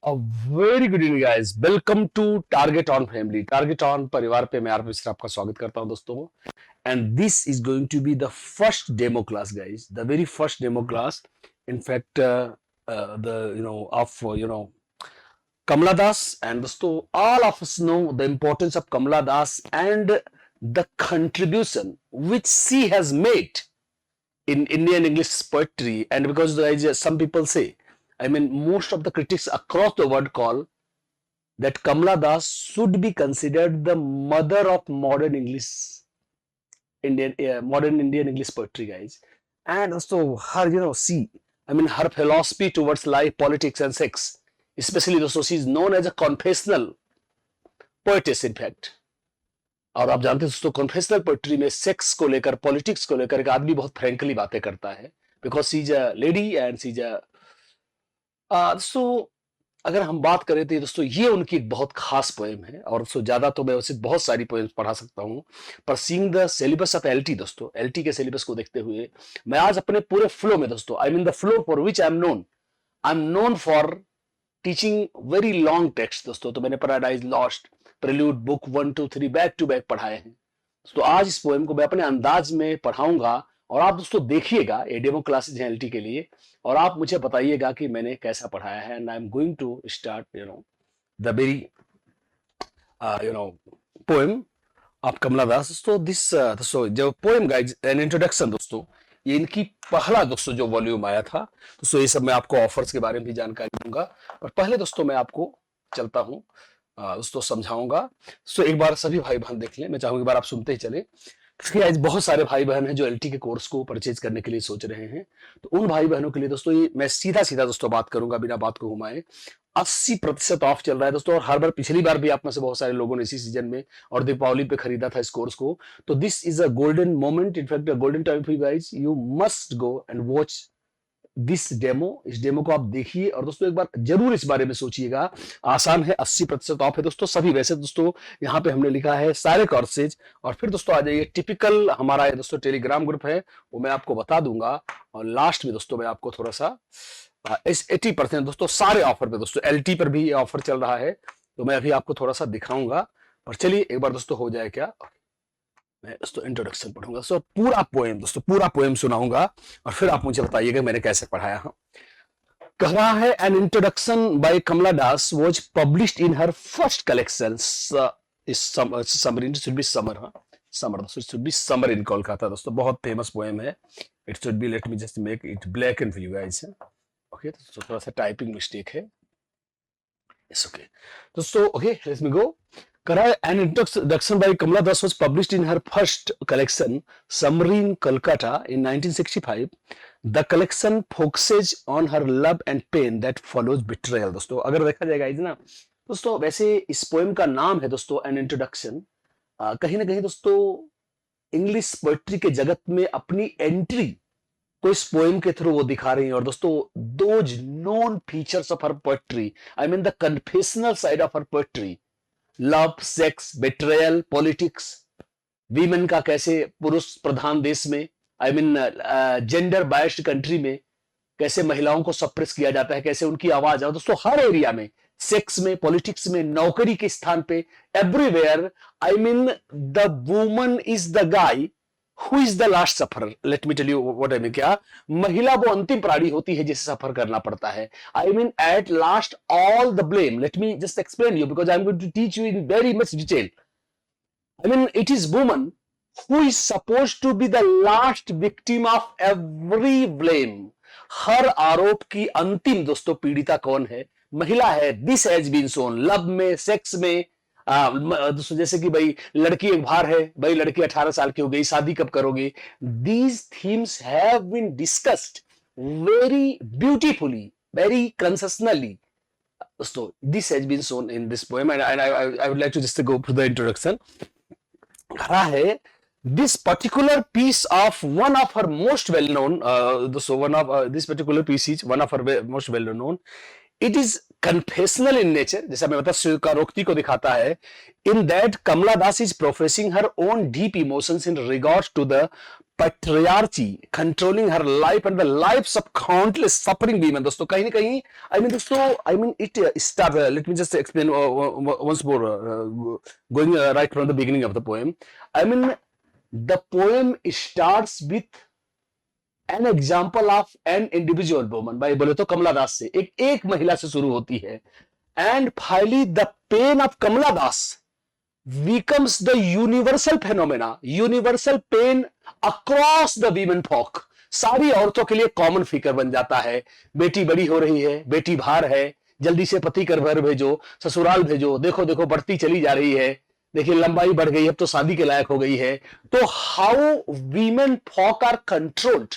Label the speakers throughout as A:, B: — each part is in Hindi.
A: A very good evening guys. Welcome to Target on Family. Target on परिवार पे मैं आरपी मिश्रा आपका स्वागत करता हूं दोस्तों. And this is going to be the first demo class, guys. The very first demo class. In fact, Kamala Das, and दोस्तों all of us know the importance of Kamala Das and the contribution which she has made in Indian English poetry. And because guys, some people say, I mean, most of the critics across the world call that Kamala Das should be considered the mother of modern Indian English poetry, guys. And so her, her philosophy towards life, politics, and sex, especially though, she is known as a confessional poetess, in fact. और आप जानते हैं दोस्तों, कॉन्फेशनल पोएट्री में सेक्स को लेकर, पॉलिटिक्स को लेकर एक आदमी बहुत फ्रैंकली बातें करता है, because she is a lady and she is दोस्तों अगर हम बात करें तो दोस्तों ये उनकी एक बहुत खास पोएम है. और दोस्तों ज्यादा तो मैं वैसे बहुत सारी पोएम्स पढ़ा सकता हूँ, पर seeing the syllabus of LT, दोस्तों एलटी के सिलेबस को देखते हुए मैं आज अपने पूरे फ्लो में दोस्तों, I mean the flow for which I am known for teaching very long text दोस्तों. तो मैंने Paradise Lost, Prelude, book 1, 2, 3 back to back पढ़ाए हैं. तो आज इस पोएम को मैं अपने अंदाज में पढ़ाऊंगा और आप दोस्तों देखिएगा. ये डेमो क्लासेज हैं एलटी के लिए, और आप मुझे बताइएगा कि मैंने कैसा पढ़ाया है. And I am going to start the very poem of Kamala Das. दोस्तों जो पोएम गाइज एन इंट्रोडक्शन दोस्तों, ये इनकी पहला दोस्तों जो वॉल्यूम आया था दोस्तों. ये सब मैं आपको ऑफर्स के बारे में भी जानकारी दूंगा, पर पहले दोस्तों मैं आपको चलता हूँ दोस्तों समझाऊंगा. सो एक बार सभी भाई बहन देख लें, मैं चाहूंगा एक बार आप सुनते ही चले. क्योंकि आज बहुत सारे भाई बहन हैं जो एलटी के कोर्स को परचेज करने के लिए सोच रहे हैं. तो उन भाई बहनों के लिए दोस्तों ये मैं सीधा सीधा दोस्तों बात करूंगा बिना बात को घुमाए. 80% ऑफ चल रहा है दोस्तों, और हर बार पिछली बार भी आप में से बहुत सारे लोगों ने इसी सीजन में और दीपावली पे खरीदा था इस कोर्स को. तो this is a golden moment, in fact a golden time for you guys. You must go and watch this demo. इस डेमो को आप देखिए और दोस्तों एक बार जरूर इस बारे में सोचिएगा. आसान है, 80% ऑफ है दोस्तों सभी. वैसे दोस्तों यहाँ पे हमने लिखा है सारे कोर्सेज. और फिर दोस्तों आ जाइए, टिपिकल हमारा दोस्तों टेलीग्राम ग्रुप है, वो मैं आपको बता दूंगा. और लास्ट में दोस्तों मैं आपको थोड़ा सा इस 80% दोस्तों सारे ऑफर पे दोस्तों, एलटी पर भी ये ऑफर चल रहा है, तो मैं अभी आपको थोड़ा सा दिखाऊंगा. और चलिए एक बार दोस्तों हो जाए क्या, मैं दोस्तों इंट्रोडक्शन पढ़ूंगा. सो पूरा पोएम दोस्तों, पूरा पोएम सुनाऊंगा और फिर आप मुझे बताइएगा मैंने कैसे पढ़ाया. कह रहा है, an introduction by Kamala Das was published in her first collection summer in Kolkata. दोस्तों बहुत फेमस पोएम है. It should be, let me just make it black and for you guys. Okay, तो थोड़ा सा टाइपिंग मिस्टेक है. इट्स ओके दोस्तों. Okay, let's me go. An introduction by Kamala Das was published in her first collection, Summer in Kolkata, in 1965. The collection focuses on her love and pain that follows betrayal. दोस्तों अगर देखा जाएगा ना दोस्तों, वैसे इस पोएम का नाम है दोस्तों एन इंट्रोडक्शन. कहीं ना कहीं दोस्तों इंग्लिश पोएट्री के जगत में अपनी एंट्री को इस पोएम के थ्रू वो दिखा रही हैं. और दोस्तों those known features of her poetry, I mean the confessional side of her poetry, love, sex, betrayal, politics, women का कैसे पुरुष प्रधान देश में, I mean gender biased country में कैसे महिलाओं को सप्रेस किया जाता है, कैसे उनकी आवाज है दोस्तों हर एरिया में, सेक्स में, पॉलिटिक्स में, नौकरी के स्थान पे, everywhere. I mean the woman is the guy who is the last suffer. Let me tell you what I mean. क्या महिला वो अंतिम प्राणी होती है जिसे सफर करना पड़ता है. I mean at last all the blame, let me just explain you because I am going to teach you in very much detail. I mean it is woman who is suppose to be the last victim of every blame. हर आरोप की अंतिम दोस्तों पीड़िता कौन है? महिला है. This has been shown. Love में, सेक्स में, दोस्तों जैसे कि भाई लड़की एक भार है, भाई लड़की 18 साल की हो गई, शादी कब करोगे. These themes have been discussed very beautifully, very concessionally दोस्तों. This has been shown in this poem and I would like to just go through the introduction. कहा है, this particular piece of one of her most well known, so one of this particular piece is one of her most well known. It is confessional in nature, जैसा मैं बता स्वीकारोक्ति को दिखाता है. In that Kamala Das is professing her own deep emotions in regards to the patriarchy controlling her life and the lives of countless suffering women. दोस्तों कहीं ना कहीं दोस्तों it start let me just explain once more going right from the beginning of the poem. The poem starts with an example of an individual woman. भाई बोले तो कमला दास से एक महिला से शुरू होती है, and finally the pain of Kamala Das becomes the universal phenomena, universal pain across the women folk. सारी औरतों के लिए कॉमन फिकर बन जाता है। बेटी बड़ी हो रही है, बेटी भार है, जल्दी से पति कर घर भेजो, ससुराल भेजो, देखो देखो बढ़ती चली जा रही है, देखिए लंबाई बढ़ गई, अब तो शादी के लायक हो गई है। तो how women folk are controlled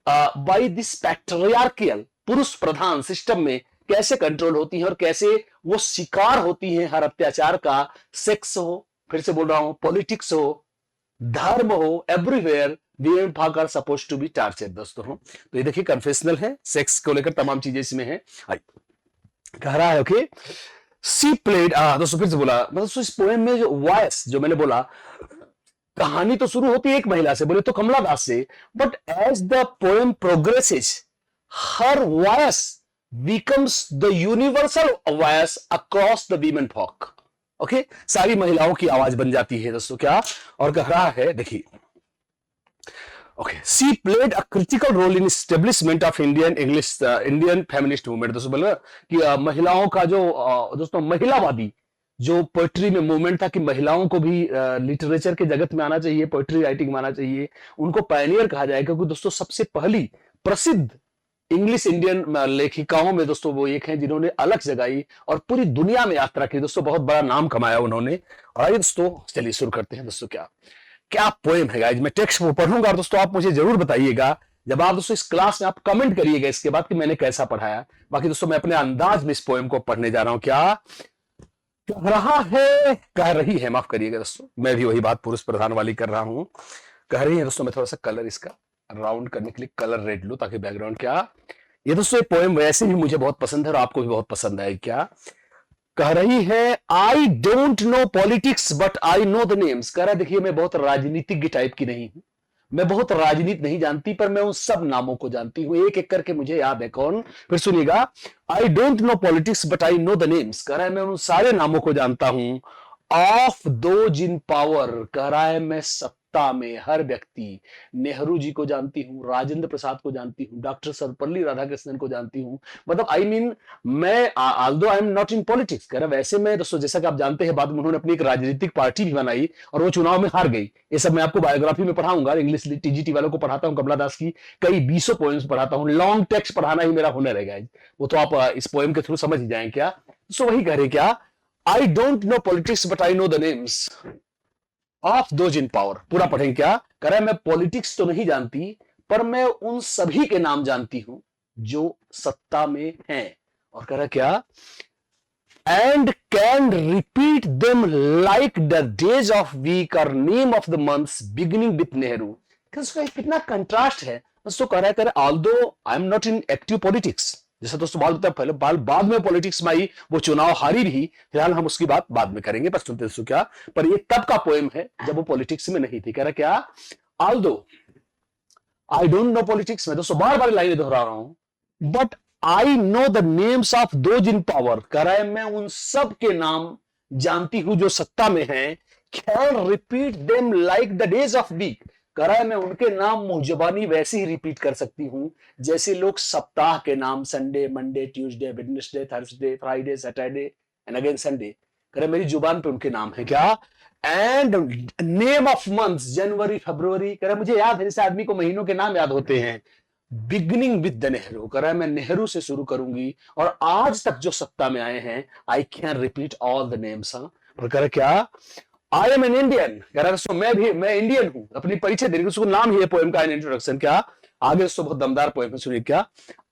A: by this patriarchal, पुरुष प्रधान सिस्टम में कैसे कंट्रोल होती हैं और कैसे वो शिकार होती हैं हर अत्याचार का। सेक्स हो, फिर से बोल रहा हूं, पॉलिटिक्स हो, धर्म हो, everywhere women folk are supposed to be tortured. दोस्तों तो ये देखिए कन्फेशनल है, सेक्स को लेकर तमाम चीजें इसमें है। कह रहा है ओके, सी प्लेड, दोस्तों फिर से बोला, मतलब इस पोएम में जो वॉइस जो मैंने बोला, कहानी तो शुरू होती है एक महिला से, बोले तो कमला दास से, but as the poem progresses her voice becomes the universal voice across the women folk. Okay, सारी महिलाओं की आवाज बन जाती है दोस्तों। क्या और कह रहा है, देखिए okay, she played a critical role in establishment of Indian feminist movement. दोस्तों बोला कि महिलाओं का जो दोस्तों महिलावादी जो पोएट्री में मूवमेंट था कि महिलाओं को भी लिटरेचर के जगत में आना चाहिए, पोएट्री राइटिंग में आना चाहिए, उनको पायनियर कहा जाएगा, क्योंकि दोस्तों सबसे पहली प्रसिद्ध इंग्लिश इंडियन लेखिकाओं में दोस्तों वो एक हैं जिन्होंने अलग जगाई और पूरी दुनिया में यात्रा की। दोस्तों बहुत बड़ा नाम कमाया उन्होंने। और आइए दोस्तों चलिए शुरू करते हैं। दोस्तों क्या क्या पोएम है गाइस, मैं टेक्स्ट को पढ़ूंगा और दोस्तों आप मुझे जरूर बताइएगा जब आप दोस्तों इस क्लास में आप कमेंट करिएगा इसके बाद कि मैंने कैसा पढ़ाया। बाकी दोस्तों मैं अपने अंदाज में इस पोएम को पढ़ने जा रहा हूं। क्या कह रहा है, कह रही है, माफ करिएगा दोस्तों, मैं भी वही बात पुरुष प्रधान वाली कर रहा हूं। कह रही है दोस्तों, मैं थोड़ा सा कलर इसका राउंड करने के लिए कलर रेड लूं ताकि बैकग्राउंड, क्या ये दोस्तों ये पोएम वैसे भी मुझे बहुत पसंद है और आपको भी बहुत पसंद है। क्या कह रही है, I don't know politics but I know the names. कह रहा है देखिए मैं बहुत राजनीतिज्ञ टाइप की नहीं हूं, मैं बहुत राजनीति नहीं जानती, पर मैं उन सब नामों को जानती हूं, एक एक करके मुझे याद है। कौन, फिर सुनिएगा, I don't know politics but I know the names. कह रहा है मैं उन सारे नामों को जानता हूं। ऑफ दोज इन पावर, कह रहा है मैं सत्ता में हर व्यक्ति, नेहरू जी को जानती हूं, राजेंद्र प्रसाद को जानती हूं, डॉक्टर सर्वपल्ली राधाकृष्णन को जानती हूं, मतलब मैं although I am not in politics. कह रहा वैसे मैं दोस्तों जैसा कि आप जानते हैं बाद में उन्होंने अपनी एक राजनीतिक पार्टी भी बनाई और वो चुनाव में हार गई। ये सब मैं आपको बायोग्राफी में पढ़ाऊंगा, इंग्लिश टीजीटी वालों को पढ़ाता हूं, कमला दास की कई 20 पोएम्स पढ़ाता हूं, लॉन्ग टेक्स्ट पढ़ाना ही मेरा हुनर है गाइस, वो तो आप इस पोएम के थ्रू समझ ही जाएंगे। क्या सो वही कह रहे, क्या I don't know politics but I know the names of those in power. पूरा पढ़ेंगे। क्या कह रहा है, मैं पॉलिटिक्स तो नहीं जानती पर मैं उन सभी के नाम जानती हूं जो सत्ता में हैं। और कह रहा क्या, and can repeat them like the days of week और name of the months beginning with Nehru. कितना कंट्रास्ट है। दोस्तों कह रहा है although I am not in active politics, जैसा दोस्तों पहले बाद में पॉलिटिक्स में आई, वो चुनाव हारी भी, फिलहाल हम उसकी बात बाद में करेंगे। पर सुनते दोस्तों क्या, पर ये तब का पोएम है जब वो पॉलिटिक्स में नहीं थी। कह रहा क्या, although I don't know politics, मैं दोस्तों बार बार लाइनें दोहरा रहा हूं, but I know the names of those in power. कह रहा है मैं उन सब के नाम जानती हूं जो सत्ता में हैं। Can repeat them like the days of week. कह रहा है मैं उनके नाम मुंहजबानी वैसे ही रिपीट कर सकती हूं जैसे लोग सप्ताह के नाम, Sunday, Monday, Tuesday, Wednesday, Thursday, Friday, Saturday and again Sunday. कह रहा है मेरी जुबान पे उनके नाम है। क्या, एंड नेम ऑफ मंथ्स, जनवरी, फरवरी। कह रहा है मुझे याद है, जैसे आदमी को महीनों के नाम याद होते हैं। बिगिनिंग विद द नेहरू, कह रहा है मैं नेहरू से शुरू करूंगी और आज तक जो सत्ता में आए हैं I can repeat all the names. और कह रहा क्या, आई एम एन इंडियन। कह रहा है मैं इंडियन हूं, अपनी परिचय देने उसको नाम ही है पोएम का, इंट्रोडक्शन। क्या आगे दोस्तों बहुत दमदार पोएम है, सुनिए। क्या,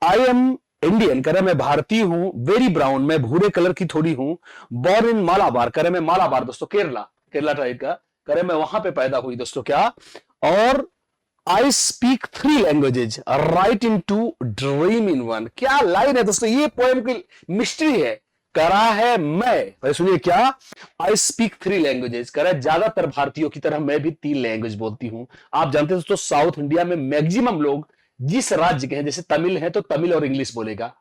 A: आई एम इंडियन, कह रहा मैं भारतीय हूं, वेरी ब्राउन, मैं भूरे कलर की थोड़ी हूं, बॉर्न इन मालाबार। कह रहा मैं मालाबार दोस्तों केरला टाइप का, कह रहे मैं वहां पे पैदा हुई दोस्तों। क्या, और I speak 3 languages, right in 2, dream इन 1। क्या लाइन है दोस्तों, ये पोएम की मिस्ट्री है। करा है मैं, सुनिए क्या, आई स्पीक 3 लैंग्वेजेस, करा है ज्यादातर भारतीयों की तरह मैं भी 3 लैंग्वेज बोलती हूं। आप जानते हैं दोस्तों, साउथ इंडिया में मैक्सिमम लोग जिस राज्य के हैं, जैसे तमिल है तो तमिल और इंग्लिश बोलेगा,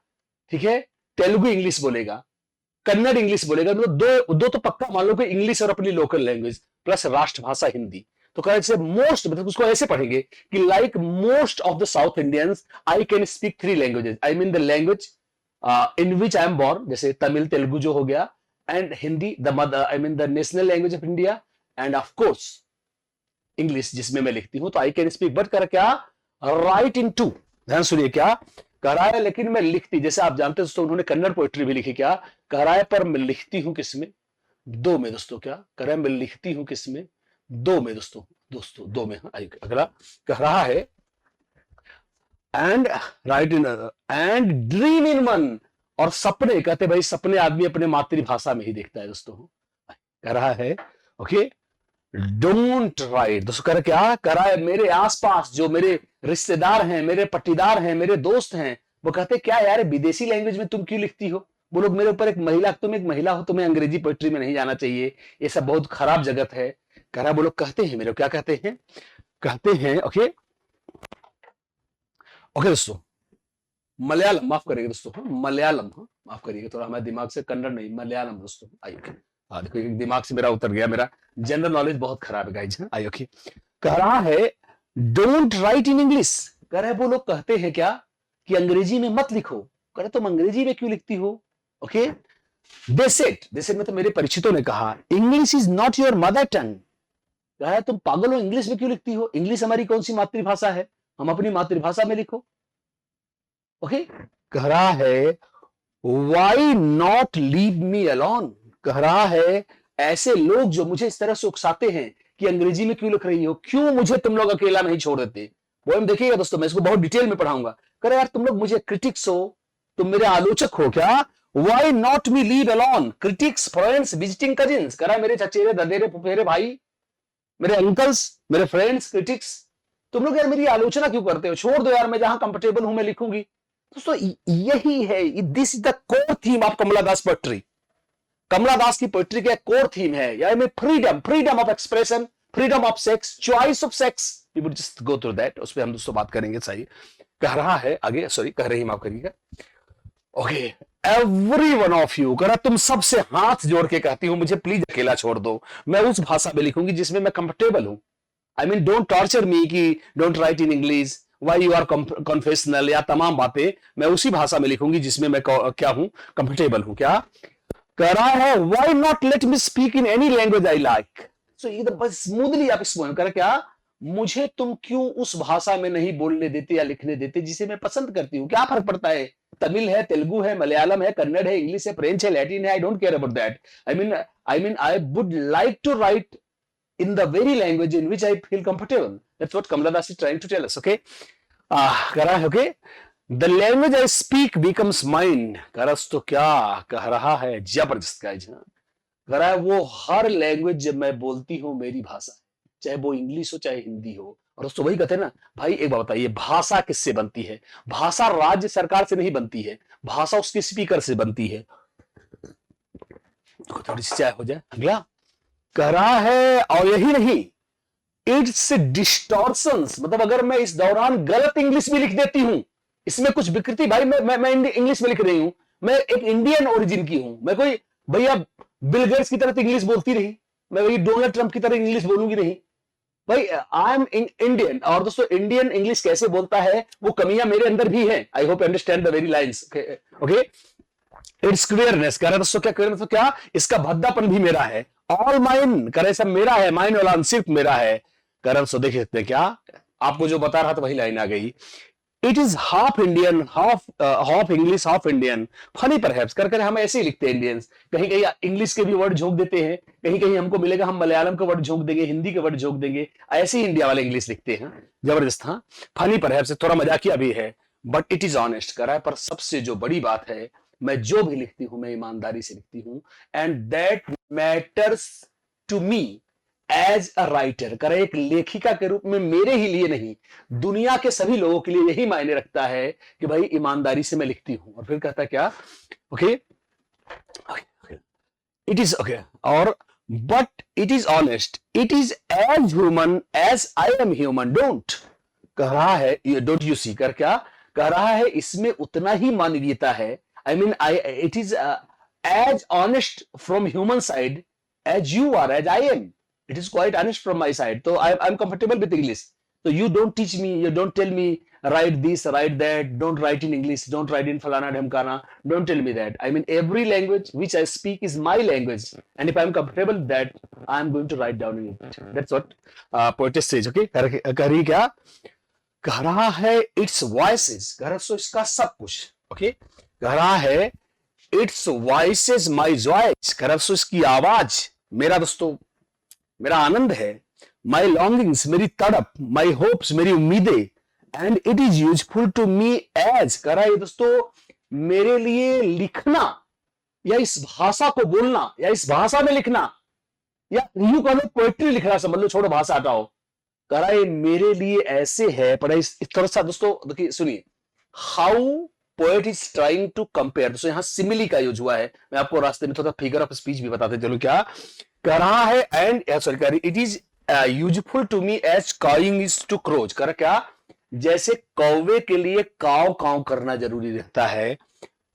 A: ठीक है, तेलुगु इंग्लिश बोलेगा, कन्नड़ इंग्लिश बोलेगा, मतलब दो दो तो पक्का मान लो कि इंग्लिश और अपनी लोकल लैंग्वेज प्लस राष्ट्रभाषा हिंदी। तो कह से मोस्ट, मतलब उसको ऐसे पढ़ेंगे कि like most of the South Indians I can speak 3 languages, I mean the language in which I am born, जैसे तमिल तेलुगु जो हो गया, and Hindi the mother, I mean the national language of India, and of course English जिसमें मैं लिखती हूं। तो आई कैन स्पीक, बट कर क्या, राइट इन टू, ध्यान सुनिए क्या कह रहा है, लेकिन मैं लिखती, जैसे आप जानते हैं दोस्तों उन्होंने कन्नड़ पोएट्री भी लिखी, क्या कह रहा है, पर मैं लिखती हूं किसमें, 2 में दोस्तों, क्या कह रहा है, मैं लिखती हूं किसमें, 2 में दोस्तों, 2 में। अगला कह रहा है and right in, and dream in one, और सपने, कहते भाई सपने आदमी अपने मातृभाषा में ही देखता है दोस्तों, कह रहा है ओके, डोंट राइट दोस्तों, कर क्या कर रहा है, मेरे आसपास जो मेरे रिश्तेदार हैं, मेरे पट्टीदार हैं, मेरे दोस्त हैं, वो कहते क्या यार विदेशी लैंग्वेज में तुम क्यों लिखती हो, वो लोग मेरे ऊपर, एक महिला, तुम एक महिला हो, तुम्हें अंग्रेजी पोएट्री में नहीं जाना चाहिए, ये सब बहुत खराब जगत है, कह रहा है, वो लोग कहते हैं मेरे, क्या कहते हैं, कहते हैं ओके ओके दोस्तों, मलयालम, माफ करिएगा दोस्तों, मलयालम, माफ करिएगा, थोड़ा हमारे दिमाग से कन्नड़ नहीं, मलयालम दोस्तों, आइए, हाँ देखो दिमाग से मेरा उतर गया, मेरा जनरल नॉलेज बहुत खराब है गाइज, आइए ओके, कह रहा है डोंट राइट इन इंग्लिश, कह रहा है वो लोग कहते हैं क्या कि अंग्रेजी में मत लिखो, कह रहे तुम अंग्रेजी में क्यों लिखती हो, ओके, दे सेड में तो मेरे परिचितों ने कहा, English is not your mother tongue, कह रहा तुम पागल हो, इंग्लिश में क्यों लिखती हो, इंग्लिश हमारी कौन सी मातृभाषा है, हम अपनी मातृभाषा में लिखो, ओके, कह रहा है why not leave me alone, कह रहा है ऐसे लोग जो मुझे इस तरह से उकसाते हैं कि अंग्रेजी में क्यों लिख रही हो, क्यों मुझे तुम लोग अकेला नहीं छोड़ देते, वो हम देखिएगा दोस्तों, मैं इसको बहुत डिटेल में पढ़ाऊंगा, कह रहा यार तुम लोग मुझे क्रिटिक्स हो, तुम मेरे आलोचक हो क्या, why not me leave alone, critics friends visiting cousins, कह रहा मेरे चचेरे ददेरे फुफेरे भाई, मेरे अंकल्स, मेरे फ्रेंड्स, क्रिटिक्स, तुम लोग यार मेरी आलोचना क्यों करते हो, छोड़ दो यार, मैं जहां कंफर्टेबल हूं मैं लिखूंगी। दोस्तों यही है, this is the core theme of Kamala Das poetry, Kamala Das की पोएट्री का कोर थीम है, यानी freedom, freedom of expression, freedom of sex, choice of sex, we would just go through that, उस पर हम दोस्तों बात करेंगे, सही कह रहा है आगे, सॉरी कह रही, माफ करिएगा, okay, every one of you, कह रहा तुम सबसे हाथ जोड़ के कहती हूं मुझे प्लीज अकेला छोड़ दो, मैं उस भाषा में लिखूंगी जिसमें मैं कंफर्टेबल हूं, I mean don't torture me कि don't write in English, why you are confessional, या तमाम बातें मैं उसी भाषा में लिखूंगी जिसमें मैं क्या हूं, कंफर्टेबल हूं, क्या कह रहा है, why not let me speak in any language I like, so एकदम स्मूथली आप इसको कह रहे क्या, मुझे तुम क्यों उस भाषा में नहीं बोलने देते या लिखने देते जिसे मैं पसंद करती हूँ, क्या फर्क पड़ता है, तमिल है, तेलुगु है, मलयालम है, कन्नड़ है, इंग्लिश है, फ्रेंच है, लैटिन है, I don't care about that, I would like to write in the very language in which I feel comfortable. That's what Kamala Das is trying to tell us, okay? Okay? The language I speak becomes mine. करस तो क्या कह रहा है, जबरदस्त गाइज, कह रहा है वो हर लैंग्वेज जब मैं बोलती हूँ मेरी भाषा, चाहे वो इंग्लिश हो चाहे हिंदी हो, और दोस्तों वही कहते हैं ना भाई, एक बात बताइए, भाषा किससे बनती है, भाषा राज्य सरकार से नहीं बनती है, भाषा उसके स्पीकर से बनती है, थोड़ी सी चाय हो जाए, अगला कह रहा है, और यही नहीं, इट्स डिस्टॉर्शंस, मतलब अगर मैं इस दौरान गलत इंग्लिश भी लिख देती हूं, इसमें कुछ विकृति, भाई मैं इंग्लिश में लिख रही हूं, मैं एक इंडियन ओरिजिन की हूं, मैं कोई भैया बिल गेट्स की तरह इंग्लिश बोलती रही, मैं वही डोनाल्ड ट्रंप की तरह इंग्लिश बोलूंगी नहीं, भाई आई एम इंडियन, और दोस्तों इंडियन इंग्लिश कैसे बोलता है, वो कमियां मेरे अंदर भी हैं, I hope understand the very lines, okay, it's clearness, कह रहा है दोस्तों क्या क्लियरनेस, तो क्या इसका भद्दापन भी मेरा है, ऑल माइन, करे सब मेरा है, माइन वाला सिर्फ मेरा है, करम सो देख सकते हैं क्या, आपको जो बता रहा था वही लाइन आ गई, it is half Indian, half English, half Indian, funny perhaps, कर कर हम ऐसे ही लिखते हैं इंडियंस, कहीं कहीं इंग्लिश के भी वर्ड झोंक देते हैं, कहीं कहीं हमको मिलेगा हम मलयालम का वर्ड झोंक देंगे, हिंदी का वर्ड झोंक देंगे, ऐसे ही इंडिया वाले इंग्लिश लिखते हैं, जबरदस्त, हाँ फनी परहैप्स, थोड़ा मजाकिया भी है, बट इट इज ऑनेस्ट, कर रहा है, पर सबसे जो बड़ी बात है, मैं जो भी लिखती हूं मैं ईमानदारी से लिखती हूं, and that matters to me as a writer, करे एक लेखिका के रूप में मेरे ही लिए नहीं, दुनिया के सभी लोगों के लिए यही मायने रखता है कि भाई ईमानदारी से मैं लिखती हूं, और फिर कहता क्या, ओके, इट इज ओके, और but it is honest, it is as human as I am human, don't, कह रहा है, डोंट यू सी कर, क्या कह रहा है, इसमें उतना ही मानवीयता है, I mean I, it is as honest from human side as you are, as I am, it is quite honest from my side, तो I am comfortable with English, so you don't teach me, you don't tell me write this, write that, don't write in English, don't write in falana dhimkana, don't tell me that. I mean, every language which I speak is my language, and if I'm comfortable with that, I'm going to write down in it. That's what poetess says. Okay, कह रही क्या, कह रहा है its voices, कह रहा सो इसका सब कुछ, okay, कह रहा है its voices my joys, कह रहा सो इसकी आवाज मेरा, दोस्तों मेरा आनंद है, माई लॉन्गिंग्स मेरी तड़प, माई होप्स मेरी उम्मीदें, and it is useful to me as, कह रहा है दोस्तों मेरे लिए लिखना या इस भाषा को बोलना या इस भाषा में लिखना या यूं कहो पोएट्री लिखना, समझ लो, छोड़ो भाषा हटाओ, कह रहा है मेरे लिए ऐसे है, पर इस तरह से दोस्तों देखिए सुनिए, how poet is trying to compare, दोस्तों यहां सिमिली का यूज हुआ है, मैं आपको रास्ते में थोड़ा फिगर ऑफ स्पीच भी बताते चलो, क्या कह रहा है, and sorry, it is useful to me as cawing is to crows, कर क्या, जैसे कौवे के लिए काव काव करना जरूरी रहता है,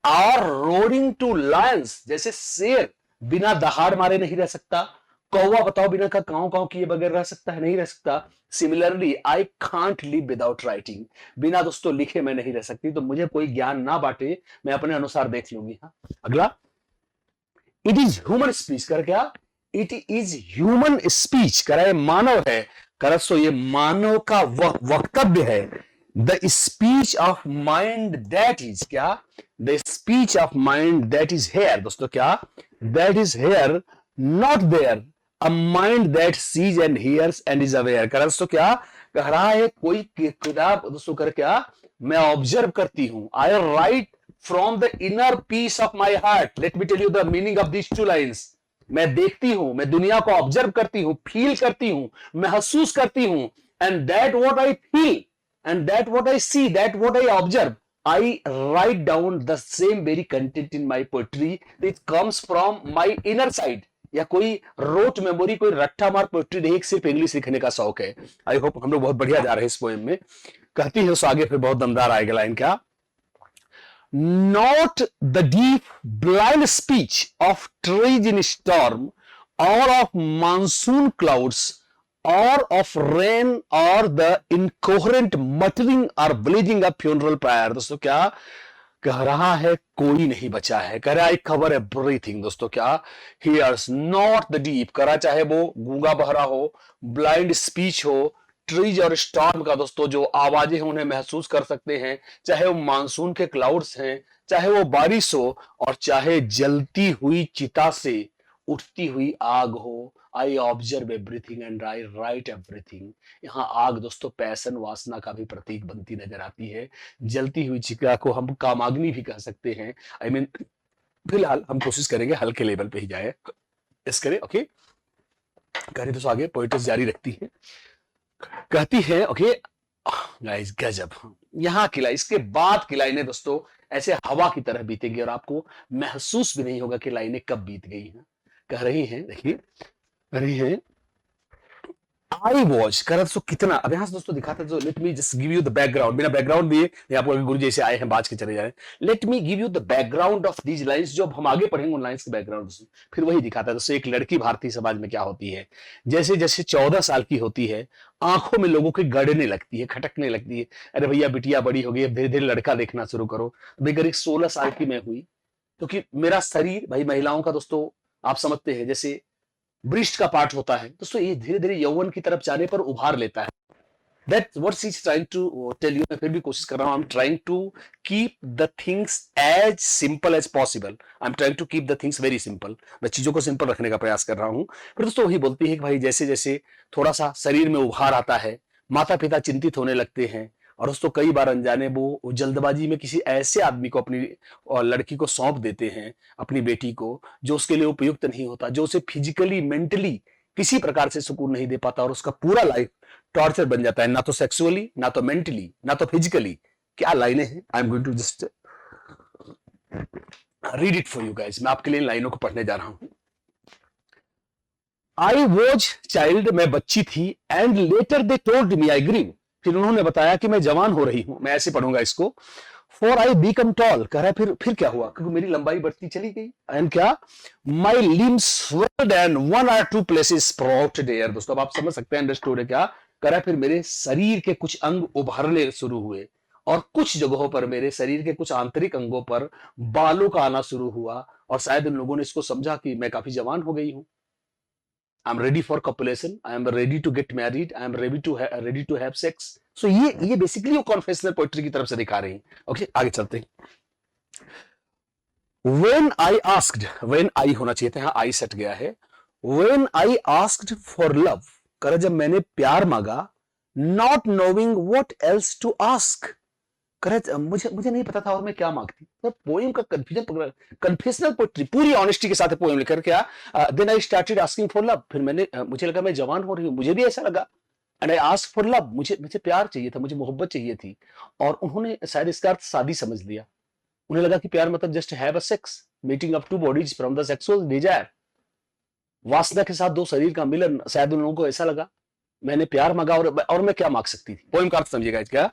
A: और रोरिंग टू लायंस, जैसे शेर बिना दहाड़ मारे नहीं रह सकता, कौवा बताओ बिना का काव काव किए बगैर रह सकता है, नहीं रह सकता, similarly I can't live without writing, बिना दोस्तों लिखे मैं नहीं रह सकती, तो मुझे कोई ज्ञान ना बांटे, मैं अपने अनुसार देख लूंगी। हाँ, अगला, इट इज ह्यूमन स्पीच, कर क्या, इट इज ह्यूमन स्पीच, करे मानव है, कर सो ये मानव का वक्तव्य है, the speech of mind that is, क्या, the speech of mind that is here, दोस्तों क्या, that is here not there, a mind that sees and hears and is aware, कर सो क्या कह रहा है, कोई किताब दोस्तों कर क्या, मैं ऑब्जर्व करती हूं, I write from the inner peace of my heart, let me tell you the meaning of this two lines, मैं देखती हूं, मैं दुनिया को ऑब्जर्व करती हूं, फील करती हूं, महसूस करती हूं, and that what I feel and that what I see, that what I observe, I write down the same very content in my poetry, it comes from my inner side, या कोई रोट मेमोरी, कोई रट्टा मार पोएट्री नहीं, सिर्फ इंग्लिश लिखने का शौक है। आई होप हम लोग बहुत बढ़िया जा रहे हैं इस पोएम में। कहती है उस आगे फिर बहुत दमदार आएगा लाइन, क्या, not the deep blind speech of trees in storm or of monsoon clouds or of rain or the incoherent muttering or bleating of funeral prayer, दोस्तों क्या कह रहा है, कोई नहीं बचा है, कह रहा है कवर एवरीथिंग, दोस्तों क्या, हियर्स नॉट द डीप, करा चाहे वो गूंगा बहरा हो, ब्लाइंड स्पीच हो, ट्रीज और स्टॉर्म का दोस्तों जो आवाजें हैं उन्हें महसूस कर सकते हैं, चाहे वो मानसून के क्लाउड्स हैं, चाहे वो बारिश हो, और चाहे जलती हुई चिता से उठती हुई आग हो, I observe everything and I right everything. यहाँ आग दोस्तों पैशन वासना का भी प्रतीक बनती नजर आती है, जलती हुई चिता को हम कामाग्नि भी कह सकते हैं, आई मीन फिलहाल हम कोशिश करेंगे हल्के लेवल पे ही जाए इस करें, ओके। कह रही दोस्तों आगे पोएट्स जारी रखती है, कहती है ओके गाइस गजब, यहाँ की लाइन, इसके बाद की लाइनें दोस्तों ऐसे हवा की तरह बीतेंगी और आपको महसूस भी नहीं होगा कि लाइनें कब बीत गई हैं। कह रही हैं, देखिए कह रही हैं, आई वॉच कर सो कितना, अब यहां से दोस्तों दिखाते हैं, late me just give you the background, बिना बैकग्राउंड दिए आपको गुरु जैसे आए हैं बाज के चले जा रहे हैं, let me give you the background of these lines, जो हम आगे पढ़ेंगे उन लाइंस के बैकग्राउंड फिर वही दिखाता है दोस्तों एक लड़की भारतीय समाज में क्या होती है, जैसे जैसे 14 साल की होती है आंखों में लोगों के गड़ने लगती है, खटकने लगती है, अरे भैया बिटिया बड़ी हो गई, अब धीरे धीरे लड़का देखना शुरू करो, भाई करीब 16 साल की मैं हुई, क्योंकि मेरा शरीर भाई महिलाओं का दोस्तों आप समझते हैं जैसे ब्रिस्ट का पार्ट होता है दोस्तों, ये धीरे धीरे यौवन की तरफ जाने पर उभार लेता है, that's what she is trying to tell you. मैं फिर भी कोशिश कर रहा हूं, I am trying to keep the things as simple as possible, I am trying to keep the things very simple, मैं चीजों को सिंपल रखने का प्रयास कर रहा हूं। फिर दोस्तों वही बोलती है कि भाई जैसे जैसे थोड़ा सा शरीर में उभार आता है, माता पिता चिंतित होने लगते हैं, और दोस्तों कई बार अनजाने वो जल्दबाजी में किसी ऐसे आदमी को अपनी लड़की को सौंप देते हैं, अपनी बेटी को, जो उसके लिए उपयुक्त नहीं होता, जो उसे फिजिकली मेंटली किसी प्रकार से सुकून नहीं दे पाता, और उसका पूरा लाइफ टॉर्चर बन जाता है, ना तो सेक्सुअली, ना तो मेंटली, ना तो फिजिकली। क्या लाइनें हैं, I am going to just read it for you guys, मैं आपके लिए इन लाइनों को पढ़ने जा रहा हूं। आई वॉज चाइल्ड, मैं बच्ची थी, and later they told me I grieve, फिर उन्होंने बताया कि मैं जवान हो रही हूं। मैं ऐसे पढ़ूंगा इसको। फॉर आई बिकम टॉल, कह रहा है फिर क्या हुआ, क्योंकि मेरी लंबाई बढ़ती चली गई। एंड क्या, my limbs swelled and one or two places sprouted hair. दोस्तों अब आप समझ सकते हैं अंडरस्टूड है क्या। कह रहा है फिर मेरे शरीर के कुछ अंग उभरने शुरू हुए, और कुछ जगहों पर मेरे शरीर के कुछ आंतरिक अंगों पर बालों का आना शुरू हुआ, और शायद इन लोगों ने इसको समझा कि मैं काफी जवान हो गई हूं। I am ready for copulation, I am ready to get married, I am ready to have sex. So ये बेसिकली वो कॉन्फेशनल पोइट्री की तरफ से दिखा रही हैं। ओके आगे चलते हैं। When I asked, when I होना चाहिए था, यहाँ I सेट गया है। When I asked for love, कर जब मैंने प्यार मांगा, not knowing what else to ask, कर मुझे मुझे नहीं पता था और मैं क्या मांगती। तो पोएम का कंफ्यूजन, कन्फेशनल पोएट्री पूरी ऑनेस्टी के साथ पोएम लिखकर क्या, then I started asking for love, फिर मैंने मुझे लगा मैं जवान हो रही हूँ, मुझे भी ऐसा लगा। And I ask for love, मुझे मुझे प्यार चाहिए था, मुझे मोहब्बत चाहिए थी, और उन्होंने शायद इसका अर्थ शादी समझ लिया। उन्हें लगा कि प्यार मतलब just have a sex, meeting of two bodies from the sexual desire, वासना के साथ दो शरीर का मिलन। शायद उन लोगों को ऐसा लगा मैंने प्यार मांगा, और मैं क्या मांग सकती थी। पोएम का अर्थ समझिएगा क्या।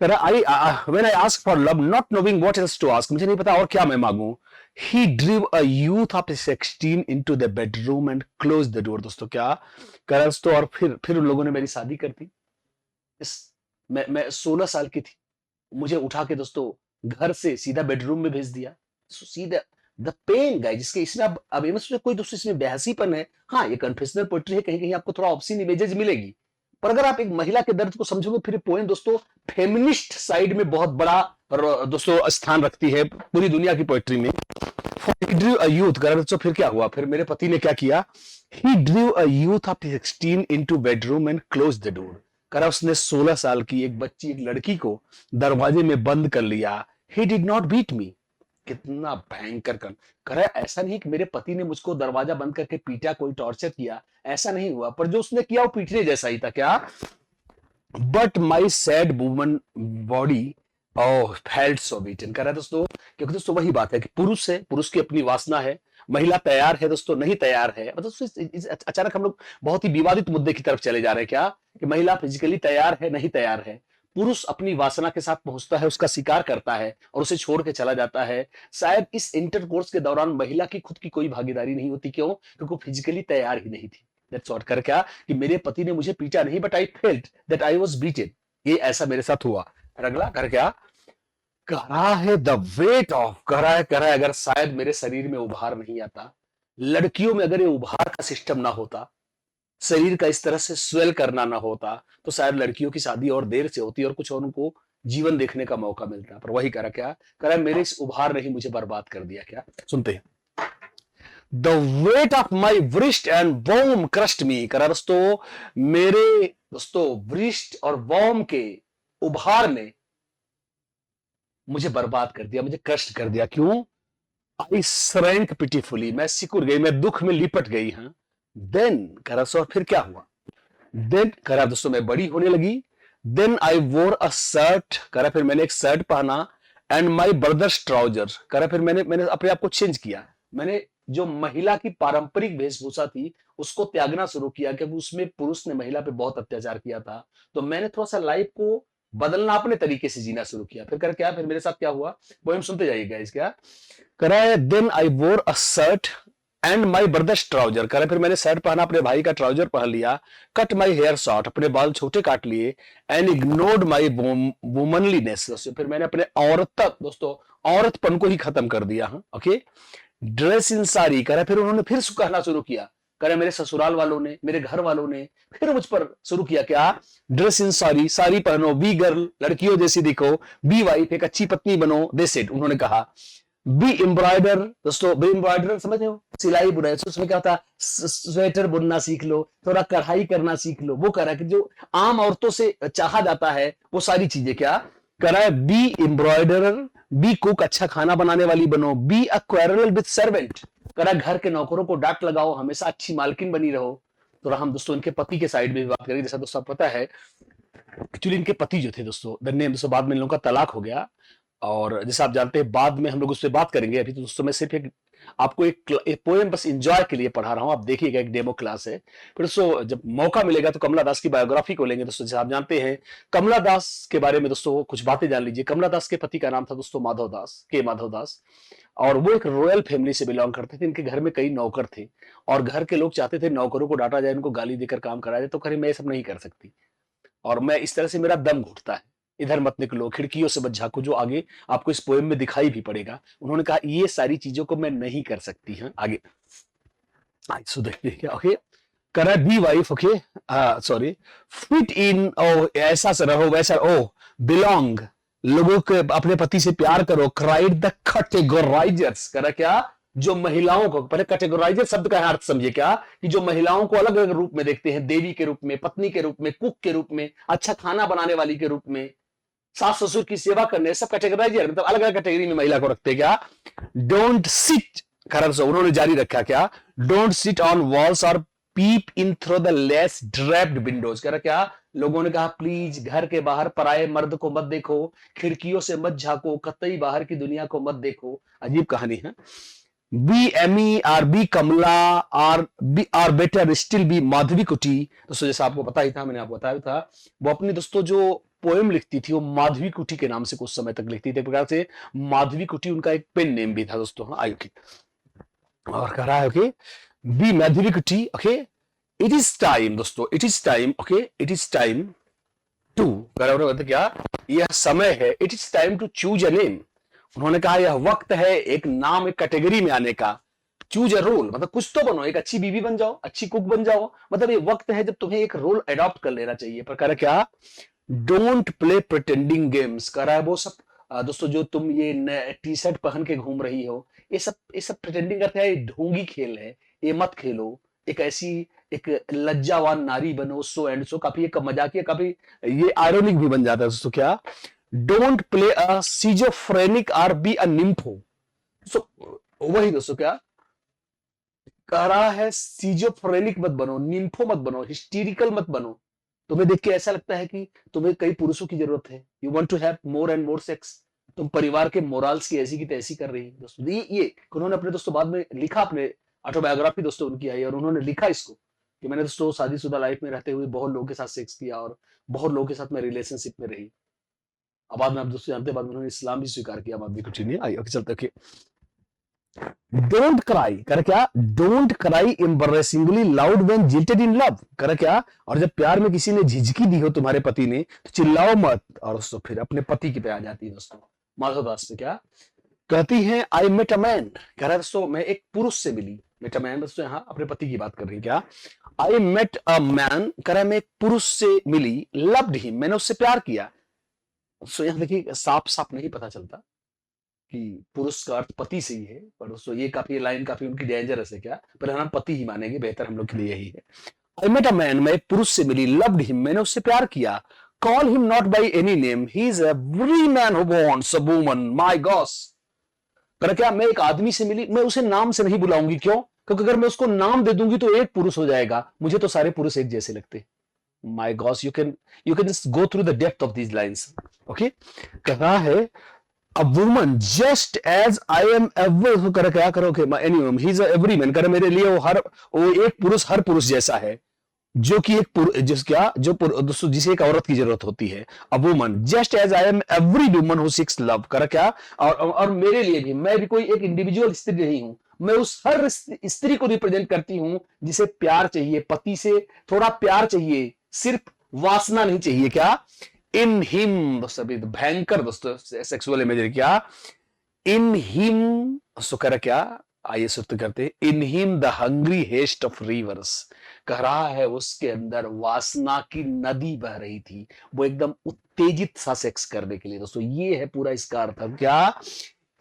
A: I when I ask for love not knowing what else to ask, मुझे नहीं पता और क्या मैं मांगू। He drew a youth of 16 into the bedroom and close the door. दोस्तों क्या कर, तो और फिर उन लोगों ने मेरी शादी कर दी। इस मैं 16 साल की थी, मुझे उठा के दोस्तों घर से सीधा बेडरूम में भेज दिया। सीधा द पेन गाइस, जिसके इसमें अब ये मत सोचो कोई दोस्तों इसमें बहसीपन है। हाँ ये कन्फेशनल पोएट्री है, कहीं कहीं आपको थोड़ा ऑब्सीन इमेजेस मिलेगी, पर अगर आप एक महिला के दर्द को समझोगे फिर पोएम दोस्तों फेमिनिस्ट साइड में बहुत बड़ा दोस्तों स्थान रखती है पूरी दुनिया की पोएट्री में। ही ड्रीव अ यूथ, दोस्तों फिर क्या हुआ, फिर मेरे पति ने क्या किया। He drew a youth of 16 into bedroom and close the door, करा उसने 16 साल की एक बच्ची, एक लड़की को दरवाजे में बंद कर लिया। He did not beat me, कितना भयंकर कर ऐसा नहीं कि मेरे पति ने मुझको दरवाजा बंद करके पीटा, कोई टॉर्चर किया, ऐसा नहीं हुआ, पर जो उसने किया वो पीटने जैसा ही था। क्या, but my sad woman body oh felt so beaten, कर रहा है दोस्तों। क्योंकि दोस्तों वही बात है कि पुरुष है, पुरुष की अपनी वासना है, महिला तैयार है दोस्तों नहीं तैयार है। मतलब अचानक हम लोग बहुत ही विवादित मुद्दे की तरफ चले जा रहे हैं क्या, कि महिला फिजिकली तैयार है नहीं तैयार है। पुरुष अपनी वासना के साथ पहुंचता है, उसका शिकार करता है और उसे छोड़ के चला जाता है। शायद इस इंटरकोर्स के दौरान महिला की खुद की कोई भागीदारी नहीं होती, क्यों, क्योंकि वो फिजिकली तैयार ही नहीं थी। दैट्स व्हाट, कर क्या कि मेरे पति ने मुझे पीटा नहीं, but I felt that I was beaten, ये ऐसा मेरे साथ हुआ। अगला कर क्या, कह रहा है द वेट ऑफ, कह रहा है अगर शायद मेरे शरीर में उभार नहीं आता, लड़कियों में अगर ये उभार का सिस्टम ना होता, शरीर का इस तरह से स्वेल करना ना होता, तो शायद लड़कियों की शादी और देर से होती और कुछ और उनको जीवन देखने का मौका मिलता। पर वही कह रहा है मेरे इस उभार ने ही मुझे बर्बाद कर दिया। क्या, सुनते हैं। The weight of my breasts and वॉर्म क्रस्ट मी, करा दोस्तों मेरे दोस्तों वृष्ट और वॉर्म के उभार ने मुझे बर्बाद कर दिया, मुझे कष्ट कर दिया। क्यों, आई श्रैंक पिटीफुली, मैं सिकुड़ गई, मैं दुख में लिपट गई। हाँ, देन करा सो फिर क्या हुआ, देन करा दोस्तों मैं बड़ी होने लगी। Then I wore a shirt, करा फिर मैंने एक शर्ट पहना, एंड माई ब्रदर्स ट्राउजर, करा फिर मैंने अपने आप को चेंज किया। मैंने जो महिला की पारंपरिक वेशभूषा थी उसको त्यागना शुरू किया, क्योंकि उसमें पुरुष ने महिला पे बहुत अत्याचार किया था। तो मैंने थोड़ा सा लाइफ को बदलना, अपने तरीके से जीना शुरू किया। फिर कर क्या, फिर मेरे साथ क्या हुआ, पोएम सुनते जाइएगा। इसका करा है then I wore a shirt and my brother's trousers, कह रहे फिर मैंने शर्ट पहना, अपने भाई का ट्राउजर पहन लिया। कट माई हेयर शॉर्ट, अपने बाल छोटे काट लिए। एंड इग्नोर्ड माई वुमनलीनेस, फिर मैंने अपने दोस्तों औरतपन को ही खत्म कर दिया। हाँ, ओके। ड्रेस इन साड़ी, कह रहे फिर उन्होंने फिर कहना शुरू किया, कह रहे मेरे ससुराल वालों ने, मेरे घर वालों ने फिर मुझ पर शुरू किया। क्या, ड्रेस इन साड़ी, साड़ी पहनो, बी गर्ल, लड़कियों जैसी दिखो, बी वाइफ, एक अच्छी पत्नी बनो, दे सेड, उन्होंने कहा। बी एम्ब्रॉयडर, दोस्तों बी एम्ब्रॉयडर समझ रहे हो, सिलाई बुनाई, उसमें क्या होता, स्वेटर बुनना सीख लो, थोड़ा कढ़ाई करना सीख लो। वो कह रहा है कि जो आम औरतों से चाहा जाता है वो सारी चीजें। क्या कह रहा है, बी एम्ब्रॉयडर, बी कुक, अच्छा खाना बनाने वाली बनो, be a quarrel with servant, कह रहा है घर के नौकरों को डांट लगाओ, हमेशा अच्छी मालकिन बनी रहो। तो हम दोस्तों इनके पति के साइड में भी बात करेंगे। जैसा दोस्तों पता है एक्चुअली इनके पति जो थे दोस्तों, बाद में इन लोगों का तलाक हो गया। और जैसे आप जानते हैं बाद में हम लोग उस पर बात करेंगे, अभी तो दोस्तों मैं सिर्फ आपको एक पोएम बस एंजॉय के लिए पढ़ा रहा हूं, आप देखिएगा, एक डेमो क्लास है। फिर दोस्तों जब मौका मिलेगा तो कमला दास की बायोग्राफी को लेंगे दोस्तों। जैसे आप जानते हैं कमला दास के बारे में दोस्तों कुछ बातें जान लीजिए। कमला दास के पति का नाम था दोस्तों माधव दास, के माधव दास, और वो एक रॉयल फैमिली से बिलोंग करते थे। इनके घर में कई नौकर थे और घर के लोग चाहते थे नौकरों को डांटा जाए, उनको गाली देकर काम कराया जाए, तो कहीं मैं ये सब नहीं कर सकती और मैं इस तरह से मेरा दम घुटता है, इधर मत निकलो, खिड़कियों से मत झांको, जो आगे आपको इस पोएम में दिखाई भी पड़ेगा। उन्होंने कहा ये सारी चीजों को मैं नहीं कर सकती हैं आगे। सो देखते हैं क्या। ओके, कर be wife, okay, sorry, fit in, ओ ऐसा से रहो, वैसा, ओ बिलोंग, लोगों के अपने पति से प्यार करो। क्राइड द कैटेगराइजर्स, करा क्या, जो महिलाओं को, पहले कैटेगराइजर शब्द का अर्थ समझिए क्या, कि जो महिलाओं को अलग अलग रूप में देखते हैं, देवी के रूप में, पत्नी के रूप में, कुक के रूप में, अच्छा खाना बनाने वाली के रूप में, सास ससुर की सेवा करने, सब कैटेगराइजर, मतलब अलग अलग कैटेगरी में महिला को रखते क्या। डोंट सिट, कारण से उन्होंने जारी रखा क्या, डोंट सिट ऑन वॉल्स और peep in through the lace draped windows, कह रहा क्या, लोगों ने कहा प्लीज घर के बाहर पराये मर्द को मत देखो, खिड़कियों से मत झांको, कतई बाहर की दुनिया को मत देखो। अजीब कहानी है। Be Amy or be Kamala or better still be Madhavi Kutty. दोस्तों जैसा आपको पता ही था, मैंने आपको बताया था, वो अपनी दोस्तों जो पोएम लिखती थी वो माधवी कुटी के नाम से कुछ समय तक लिखती थी। एक प्रकार से माधवी कुटी उनका एक पेन नेम भी था दोस्तों। हाँ, ओके, और कह रहा है okay, be Madhavi Kutty, okay, it is time दोस्तों, it is time, okay, it is time to, क्या, यह समय है, it is time to choose a name. उन्होंने कहा यह वक्त है एक नाम, एक कैटेगरी में आने का। चूज अ रोल, मतलब कुछ तो बनो, एक अच्छी बीवी बन जाओ, अच्छी कुक बन जाओ, मतलब ये वक्त है जब तुम्हें एक रोल अडॉप्ट कर लेना चाहिए। पर कह रहा क्या, डोंट प्ले प्रिटेंडिंग गेम्स, कह रहा है वो सब दोस्तों जो तुम ये टी शर्ट पहन के घूम रही हो, ये सब प्रिटेंडिंग करते हैं, ये ढोंगी खेल है, ये मत खेलो। एक ऐसी एक लज्जावान नारी बनो, सो एंड सो, काफी एक मजाकिया, काफी ये आयरोनिक भी बन जाता है दोस्तों। क्या, डोंट प्ले अ सीजोफ्रेनिक और बी अ निम्फो। सो वही दोस्तों क्या कह रहा है, सीजोफ्रेनिक मत बनो, निम्फो मत बनो, हिस्टीरिकल मत बनो। तुम्हें देख के ऐसा लगता है कि तुम्हें कई पुरुषों की जरूरत है, you want to have more and more sex, तुम परिवार के मोरल्स की ऐसी की तैसी कर रही है दोस्तों। ये उन्होंने अपने दोस्तों बाद में लिखा, अपने ऑटोबायोग्राफी दोस्तों उनकी आई, और उन्होंने लिखा इसको कि मैंने दोस्तों शादीशुदा लाइफ में रहते हुए बहुत लोगों के साथ सेक्स किया और बहुत लोगों के साथ मैं रिलेशनशिप में रही। अब बाद में आप दोस्तों जानते हैं, बाद में उन्होंने इस्लाम भी स्वीकार किया, बाद में कुछ नहीं आई। ओके, चलते ओके। डोंट क्राई, कर क्या, don't cry embarrassingly loud when jilted in love, कर क्या, और जब प्यार में किसी ने झिझकी दी हो तुम्हारे पति ने तो चिल्लाओ मत। और दोस्तों फिर अपने पति की पे आ जाती है दोस्तों माधव दास ने, क्या कहती हैं, आई मेट अ मैन, कह रहा है दोस्तों मैं एक पुरुष से मिली, मेट अ मैन दोस्तों यहाँ अपने पति की बात कर रही है। क्या, आई मेट अ मैन, कह रहा है मैं एक पुरुष से मिली, लव्ड हिम, मैंने उससे प्यार किया। दोस्तों यहाँ देखिए साफ साफ नहीं पता चलता कि पुरुष का अर्थ पति से ही है, पर दोस्तों ये काफी लाइन काफी उनकी डेंजरस है। क्या, पर हम पति ही मानेंगे, बेहतर हम लोग के लिए यही है। आई मेट अ मैन, मैं एक पुरुष से मिली, लव्ड हिम, मैंने उससे प्यार किया, call him not by any name, he is every man who wants a woman, my Gauss. पर क्या, मैं एक आदमी से मिली, मैं उसे नाम से नहीं बुलाऊंगी, क्यों, क्योंकि अगर मैं उसको नाम दे दूंगी तो एक पुरुष हो जाएगा, मुझे तो सारे पुरुष एक जैसे लगते। My Gauss, you can just go through the depth of these lines. Okay, कह रहा है a woman just as I am ever, कर क्या करोगे, anyway he is every man, कर मेरे लिए वो एक पुरुष हर पुरुष जैसा है, जो कि जिस क्या जो दोस्तों जिसे एक औरत की जरूरत होती है। A woman just as I am every woman who seeks love, कर क्या, और मेरे लिए भी, मैं भी कोई एक इंडिविजुअल स्त्री नहीं हूं, मैं उस हर स्त्री को रिप्रेजेंट करती हूं जिसे प्यार चाहिए, पति से थोड़ा प्यार चाहिए, सिर्फ वासना नहीं चाहिए। क्या, इन हिम दोस्तों, भयंकर दोस्तों सेक्सुअल इमेजरी, क्या, इन हिम दोस्तों, कर क्या, आइए सुर्त करते हैं, in him the hungry haste of rivers, कह रहा है उसके अंदर वासना की नदी बह रही थी, वो एकदम उत्तेजित सा सेक्स करने के लिए। दोस्तों ये है पूरा इसका अर्थ। क्या,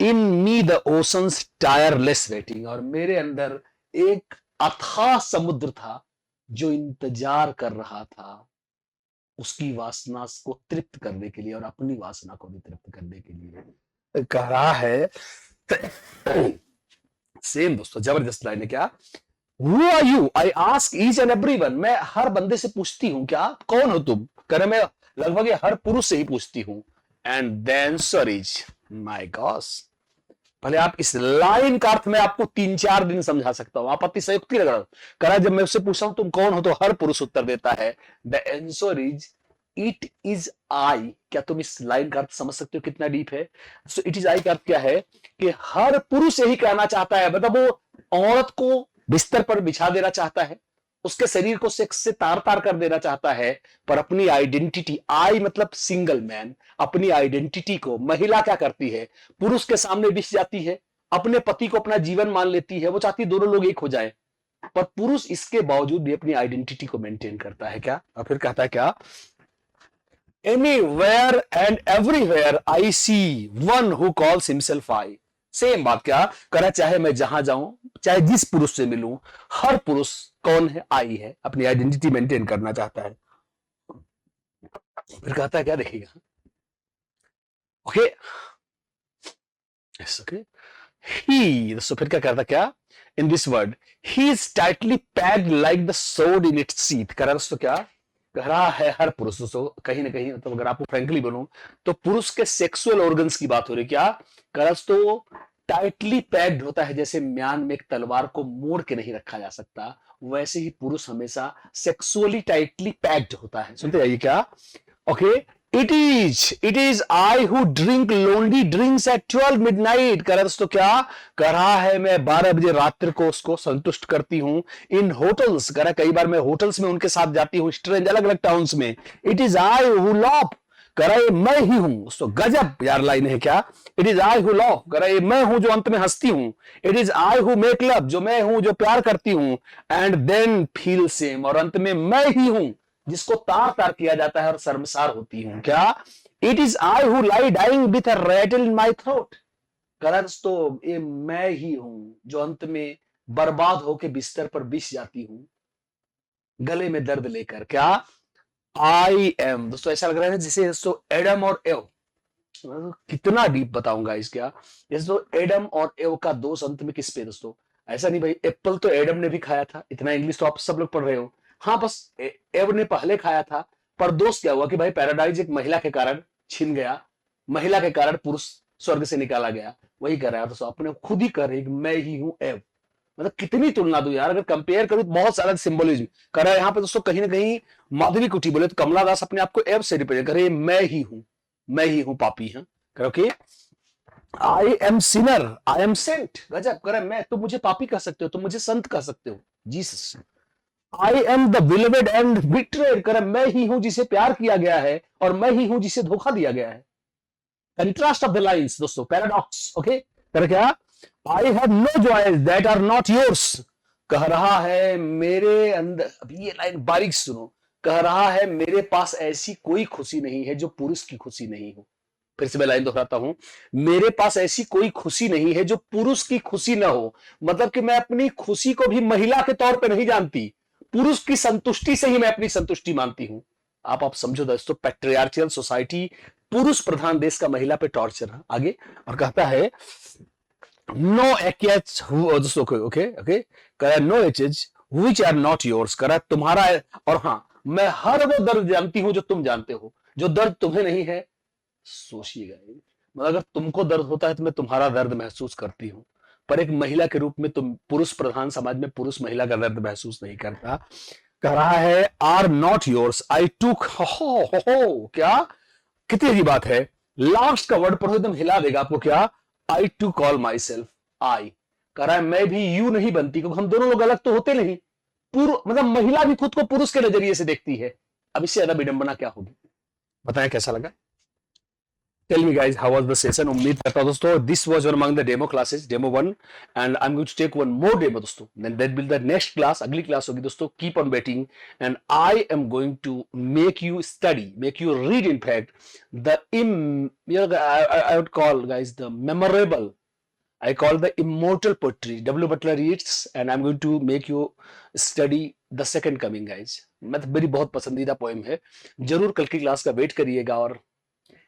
A: in me the oceans tireless waiting, और मेरे अंदर एक अथाह समुद्र था जो इंतजार कर रहा था उसकी वासना को तृप्त करने के लिए और अपनी वासना को भी तृप्त करने के लिए। कह रहा है सेम दोस्तों जबरदस्त लाइन है। क्या, Who are you? I ask each and everyone. मैं हर बंदे से पूछती हूँ, क्या, कौन हो तुम, करे मैं लगभग हर पुरुष से ही पूछती हूँ। And the answer is, my Gauss, भले आप इस लाइन का अर्थ में आपको 3-4 दिन समझा सकता हूं, आप अतिशयोक्ति लग रहा हो। करा जब मैं उससे पूछा हूं तुम कौन हो, तो हर पुरुष उत्तर देता है the answer is it is आई। क्या तुम इस लाइन का अर्थ समझ सकते हो कितना डीप है? सो इट इज आई का अर्थ क्या है कि हर पुरुष यही कहना चाहता है, मतलब वो औरत को बिस्तर पर बिछा देना चाहता है, उसके शरीर को सेक्स से तार तार कर देना चाहता है, पर अपनी आइडेंटिटी, आई मतलब सिंगल मैन, अपनी आइडेंटिटी को महिला क्या करती है, पुरुष के सामने बिछ जाती है, अपने पति को अपना जीवन मान लेती है, वो चाहती है दोनों लोग एक हो जाए, पर पुरुष इसके बावजूद भी अपनी आइडेंटिटी को मेंटेन करता है क्या? और फिर कहता है क्या, anywhere and everywhere I see one who calls himself I. Same बात क्या कर रहा है, चाहे मैं जहां जाऊं, चाहे जिस पुरुष से मिलूं, हर पुरुष कौन है? आई है, अपनी आइडेंटिटी मेंटेन करना चाहता है। फिर कहता है क्या, देखिएगा, ओके ओके, ही दोस्तों फिर क्या करता, क्या in this word, he is tightly packed like the सोड इन इट्स सीथ। कह रहा दोस्तों, क्या कह रहा है, हर पुरुष दोस्तों कहीं ना कहीं, मतलब अगर आपको फ्रेंकली बोलूं तो पुरुष के सेक्सुअल ऑर्गन्स की बात हो रही, क्या कह रहा दोस्तों, टाइटली पैक्ड होता है, जैसे म्यान में एक तलवार को मोड़ के नहीं रखा जा सकता, वैसे ही पुरुष हमेशा सेक्सुअली टाइटली पैक्ड होता है। सुनते जाइए, क्या okay, it is I who drink lonely drinks at 12 midnight. कह रहा है दोस्तों, क्या कह रहा है, मैं 12 बजे रात्रि को उसको संतुष्ट करती हूं इन होटल्स। कह रहा है कई बार मैं होटल्स में उनके साथ जाती हूं, स्ट्रेंज अलग अलग टाउन्स में। It is I who love, कह रहा है मैं ही हूं दोस्तों, गजब यार लाइन है क्या, it is I who love, कह रहा है मैं हूं जो अंत में हंसती हूं, it is I who make love, जो मैं हूं जो प्यार करती हूं, एंड देन फील सेम, और अंत में मैं ही हूं जिसको तार तार किया जाता है और शर्मसार होती हूं। क्या, it is I who lie dying with a rattle in my throat. करंस तो ये मैं ही हूं जो अंत में बर्बाद होके बिस्तर पर बिछ जाती हूं गले में दर्द लेकर। क्या, आई एम दोस्तों, ऐसा लग रहा है जैसे दोस्तों एडम और एव, कितना डीप बताऊंगा इस क्या, जैसे तो एडम और एव का दोष अंत में किस पे दोस्तों, ऐसा नहीं भाई, एप्पल तो एडम ने भी खाया था, इतना इंग्लिश तो आप सब लोग पढ़ रहे हो, हाँ बस एव ने पहले खाया था, पर दोष क्या हुआ कि भाई पैराडाइज एक महिला के कारण छिन गया, महिला के कारण पुरुष स्वर्ग से निकाला गया। वही कर रहा है दोस्तों, अपने खुद ही कर रहे कि मैं ही हूं एव, मतलब कितनी तुलना दूं यार, अगर कंपेयर करूं तो बहुत सारा सिंबलिज्म कर रहा है यहाँ पे दोस्तों। कहीं ना कहीं माधुरी कुटी बोले तो कमला दास अपने आप को एव से रिप्रेजेंट करे, मैं ही हूं पापी, है करो कि I am sinner I am saint. गजब, करे मैं, तुम मुझे पापी कह सकते हो, तुम मुझे संत कह सकते हो, Jesus. I am the beloved and betrayed, करे मैं ही हूं जिसे प्यार किया गया है और मैं ही हूं जिसे धोखा दिया गया है। कंट्रास्ट ऑफ द लाइंस दोस्तों, पैराडॉक्स, ओके कर क्या, I have no joys that are not yours. कह रहा है मेरे अंदर, अभी ये लाइन बारीक सुनो, कह रहा है मेरे पास ऐसी कोई खुशी नहीं है जो पुरुष की खुशी नहीं हो। फिर से मैं लाइन दोहराता हूं, मेरे पास ऐसी कोई खुशी नहीं है जो पुरुष की खुशी ना हो, मतलब कि मैं अपनी खुशी को भी महिला के तौर पे नहीं जानती, पुरुष की संतुष्टि से ही मैं अपनी संतुष्टि मानती हूं। आप समझो दोस्तों, पैट्रियार्चियल सोसाइटी, पुरुष प्रधान देश का महिला पे टॉर्चर है। आगे और कहता है नो एच दोस्तों, okay okay, no aches which are not yours, करा तुम्हारा है, और हाँ मैं हर वो दर्द जानती हूं जो तुम जानते हो, जो दर्द तुम्हें नहीं है। सोचिएगा, मतलब अगर तुमको दर्द होता है तो मैं तुम्हारा दर्द महसूस करती हूँ, पर एक महिला के रूप में तुम, पुरुष प्रधान समाज में पुरुष महिला का दर्द महसूस नहीं करता। कह रहा है आर नॉट योर्स आई टूक, हो क्या, कितनी अजीब बात है, लास्ट का वर्ड पढ़ो एकदम हिला देगा आपको। क्या, I too call myself I, कह रहा है मैं भी यू नहीं बनती, क्योंकि हम दोनों लोग अलग तो होते नहीं, पूर्व मतलब महिला भी खुद को पुरुष के नजरिए से देखती है। अब इससे ज्यादा विडंबना क्या होगी, बताएं कैसा लगा। Tell me guys, how was the session? उम्मीद करता हूं दोस्तों this was one among the demo classes, demo 1, and I'm going to take one more demo दोस्तों, then that will be the next class, अगली क्लास होगी दोस्तों। Keep on waiting and I am going to make you study, make you read in fact the I would call guys the memorable, I call the immortal poetry W. Butler Yeats, and I'm going to make you study the second coming guys। मतलब मेरी बहुत पसंदीदा पोएम है, जरूर कल की क्लास का वेट करिएगा और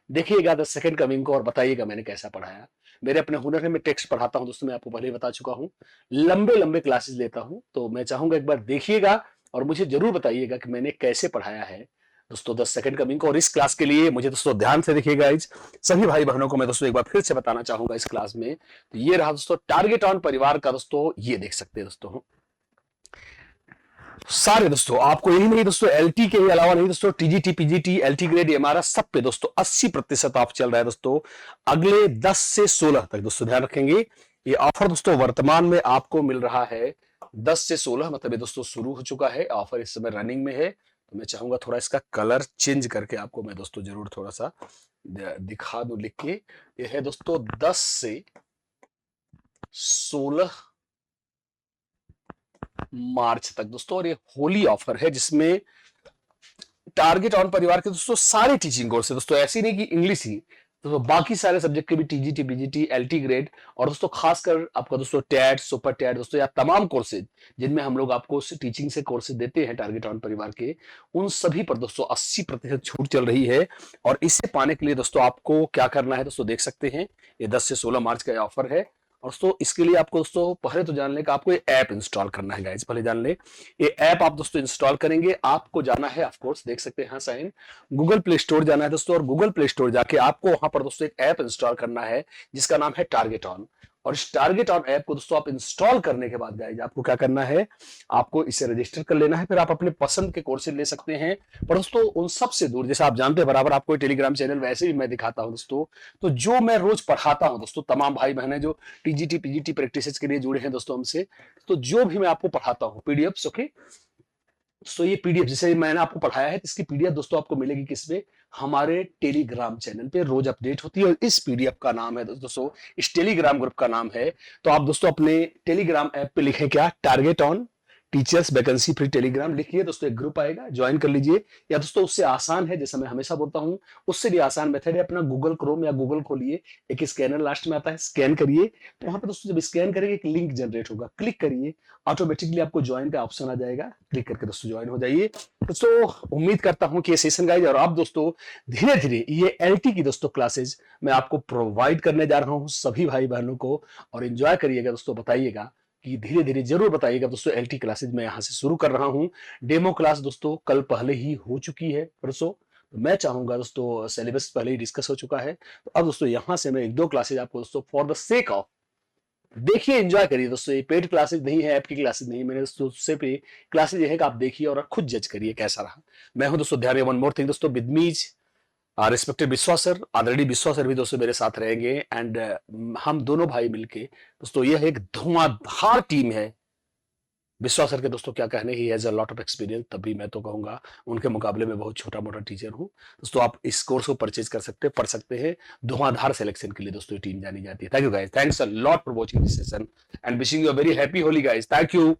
A: देखिएगा द सेकंड कमिंग को, और बताइएगा मैंने कैसा पढ़ाया। मेरे अपने हुनर में टेक्स्ट पढ़ाता हूं दोस्तों, मैं आपको पहले ही बता चुका हूं, लंबे लंबे क्लासेस लेता हूं, तो मैं चाहूंगा एक बार देखिएगा और मुझे जरूर बताइएगा कि मैंने कैसे पढ़ाया है। दोस्तों 10 सेकंड कमिंग। और इस क्लास के लिए मुझे दोस्तों ध्यान से देखिए गाइज, सभी भाई बहनों को मैं दोस्तों एक बार फिर से बताना चाहूंगा इस क्लास में, तो ये रहा दोस्तों टारगेट ऑन परिवार का दोस्तों, ये देख सकते हैं दोस्तों सारे दोस्तों, आपको यही नहीं दोस्तों, एलटी के अलावा नहीं दोस्तों, टीजीटी पीजीटी एलटी ग्रेड हमारा सब पे दोस्तों 80% ऑफ चल रहा है दोस्तों, अगले 10 से 16 तक दोस्तों ध्यान रखेंगे। ये ऑफर दोस्तों वर्तमान में आपको मिल रहा है 10 से 16, मतलब ये दोस्तों शुरू हो चुका है, ऑफर इस समय रनिंग में है। तो मैं चाहूंगा थोड़ा इसका कलर चेंज करके आपको मैं दोस्तों जरूर थोड़ा सा दिखा दूं लिख के। ये है दोस्तों 10 से 16 मार्च तक दोस्तों, और ये होली ऑफर है जिसमें टारगेट ऑन परिवार के दोस्तों सारे टीचिंग कोर्स है दोस्तों, ऐसी नहीं कि इंग्लिश ही, तो बाकी सारे सब्जेक्ट के भी टीजीटी बीजीटी एलटी ग्रेड, और दोस्तों खासकर आपका दोस्तों टैट सुपर टैट दोस्तों, या तमाम कोर्सेज जिनमें हम लोग आपको टीचिंग से कोर्सेज देते हैं टारगेट ऑन परिवार के, उन सभी पर दोस्तों 80% छूट चल रही है। और इसे पाने के लिए दोस्तों आपको क्या करना है दोस्तों, देख सकते हैं ये 10 से 16 मार्च का ऑफर है। और दोस्तों इसके लिए आपको दोस्तों पहले तो जान लें कि आपको ये ऐप इंस्टॉल करना है गाइस, पहले जान ले ये ऐप आप दोस्तों इंस्टॉल करेंगे, आपको जाना है ऑफ कोर्स देख सकते हैं साइन गूगल प्ले स्टोर जाना है दोस्तों, और गूगल प्ले स्टोर जाके आपको वहां पर दोस्तों एक ऐप इंस्टॉल करना है जिसका नाम है टारगेट ऑन। और इस टारगेट ऑन ऐप को दोस्तों आप इंस्टॉल करने के बाद गाइस आपको क्या करना है, आपको इसे रजिस्टर कर लेना है, फिर आप अपने पसंद के कोर्सेज ले सकते हैं। पर दोस्तों उन सब से दूर, जैसे आप जानते हैं बराबर आपको टेलीग्राम चैनल वैसे भी मैं दिखाता हूं दोस्तों, तो जो मैं रोज पढ़ाता हूं दोस्तों, तमाम भाई बहन जो टीजीटी पीजीटी प्रैक्टिसेस के लिए जुड़े हैं दोस्तों हमसे, तो जो भी मैं आपको पढ़ाता हूं पीडीएफ, ओके, तो ये पीडीएफ जैसे मैंने आपको पढ़ाया है, इसकी पीडीएफ दोस्तों आपको मिलेगी किसमें, हमारे टेलीग्राम चैनल पे रोज अपडेट होती है। और इस पीडीएफ का नाम है दोस्तों, इस टेलीग्राम ग्रुप का नाम है, तो आप दोस्तों अपने टेलीग्राम ऐप पे लिखें क्या, target on teachers vacancy free Telegram लिखिए दोस्तों, एक ग्रुप आएगा, ज्वाइन कर लीजिए। या दोस्तों उससे आसान है, जैसा मैं हमेशा बोलता हूं, उससे भी आसान मेथड है, अपना गूगल क्रोम या गूगल खोलिए, एक स्कैनर लास्ट में आता है, स्कैन करिए, तो वहां पे दोस्तों जब स्कैन करेंगे एक लिंक जनरेट होगा, क्लिक करिए, ऑटोमेटिकली आपको ज्वाइन का ऑप्शन आ जाएगा, क्लिक करके दोस्तों ज्वाइन हो जाइए। दोस्तों उम्मीद करता हूं कि ये सेशन गाइज, और आप दोस्तों धीरे धीरे ये एलटी की दोस्तों क्लासेज मैं आपको प्रोवाइड करने जा रहा हूं सभी भाई बहनों को, और एंजॉय करिएगा दोस्तों, बताइएगा कि धीरे धीरे जरूर बताइएगा दोस्तों, एलटी क्लासेज मैं यहां से शुरू कर रहा हूं। डेमो क्लास दोस्तों कल पहले ही हो चुकी है परसों, तो मैं चाहूंगा दोस्तों सिलेबस पहले ही डिस्कस हो चुका है, तो अब दोस्तों यहां से मैं एक दो क्लासेज आपको दोस्तों फॉर द सेक ऑफ देखिए एंजॉय करिए दोस्तों, ये पेड क्लासेज नहीं है, ऐप की क्लासेज नहीं, मैंने दोस्तों से पे क्लासेज ये है कि आप देखिए और खुद जज करिए कैसा रहा। मैं हूं दोस्तों ध्यान, वन मोर थिंग दोस्तों, विदमीज रिस्पेक्टेड विश्वास सर, ऑलरेडी विश्वास सर भी दोस्तों मेरे साथ रहेंगे, एंड हम दोनों भाई मिलके दोस्तों यह एक धुआंधार टीम है। विश्वास सर के दोस्तों क्या कहने, he has a lot of experience, तभी मैं तो कहूंगा उनके मुकाबले में बहुत छोटा मोटा टीचर हूं दोस्तों, आप इस कोर्स को परचेज कर सकते हैं, पढ़ सकते हैं, धुआंधार सिलेक्शन के लिए दोस्तों ये टीम जानी जाती है। Thank you guys, thanks a lot for watching this session and wishing you a very happy Holi guys, thank you.